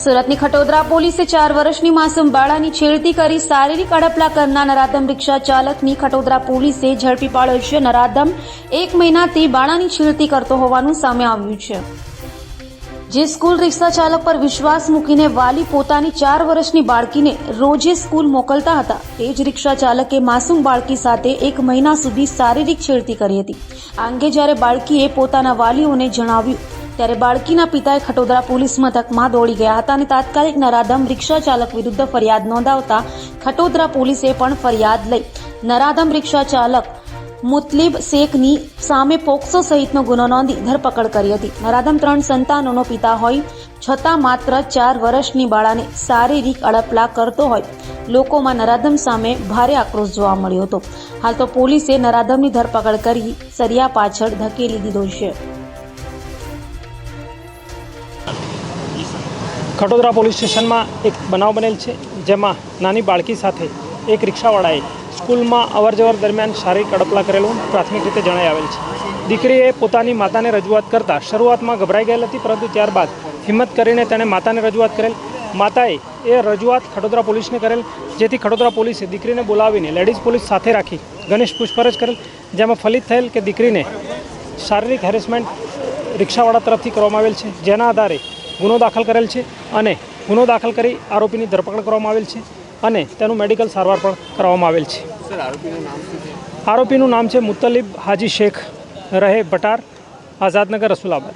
સુરતની ખટોદરા પોલીસે 4 વર્ષની માસૂમ બાળાની છેડતી કરી શારીરિક અડપલા કરનાર નરાધમ રિક્ષા ચાલકની ખટોદરા પોલીસે ઝડપી પાડ્યો છે। નરાધમ 1 મહિનાથી બાળાની છેડતી કરતો હોવાનું સામે આવ્યું છે। જે સ્કૂલ રિક્ષા ચાલક પર વિશ્વાસ મૂકીને વાલી પોતાની 4 વર્ષની બાળકીને રોજે સ્કૂલ મોકલતા હતા, તે જ રિક્ષા ચાલકે માસૂમ બાળકી સાથે 1 મહિના સુધી શારીરિક છેડતી કરી હતી। આ અંગે જ્યારે બાળકીએ પોતાના વાલીઓને જણાવ્યું ત્યારે બાળકીના પિતાએ ખટોદરા પોલીસ મથકમાં દોડી ગયા હતા અને તાત્કાલિક નરાધમ રિક્ષા ચાલક વિરુદ્ધ ફરિયાદ નોંધાવતા ખટોદરા પોલીસે પણ ફરિયાદ લઈ નરાધમ રિક્ષા ચાલક મુતલીબ શેખની સામે પોક્સો સહિતનો ગુનો નોંધી ધરપકડ કરી હતી। નરાધમ 3 સંતાનોનો પિતા હોય છતાં માત્ર 4 વર્ષની બાળાને શારીરિક અડપલા કરતો હોય લોકોમાં નરાધમ સામે ભારે આક્રોશ જોવા મળ્યો હતો। હાલ તો પોલીસે નરાધમની ધરપકડ કરી સરિયા પાછળ ધકેલી દીધો છે। ખટોદરા પોલીસ સ્ટેશનમાં એક બનાવ બનેલ છે, જેમાં નાની બાળકી સાથે એક રિક્ષાવાળાએ સ્કૂલમાં અવરજવર દરમિયાન શારીરિક અડપલા કરેલું પ્રાથમિક રીતે જણાઈ આવેલ છે। દીકરીએ પોતાની માતાને રજૂઆત કરતાં શરૂઆતમાં ગભરાઈ ગયેલ હતી, પરંતુ ત્યારબાદ હિંમત કરીને તેણે માતાને રજૂઆત કરેલ। માતાએ એ રજૂઆત ખટોદરા પોલીસને કરેલ, જેથી ખટોદરા પોલીસે દીકરીને બોલાવીને લેડીઝ પોલીસ સાથે રાખી ઘનિષ્ઠ પૂછપરછ કરેલ, જેમાં ફલિત થયેલ કે દીકરીને શારીરિક હેરેસમેન્ટ રિક્ષાવાળા તરફથી કરવામાં આવેલ છે, જેના આધારે ગુનો દાખલ કરેલ છે અને ગુનો દાખલ કરી આરોપીની ધરપકડ કરવામાં આવેલ છે અને તેનું મેડિકલ સારવાર પણ કરવામાં આવેલ છે। આરોપીનું નામ છે મુતલીબ હાજી શેખ, રહે ભટાર, આઝાદનગર, રસુલાબાદ।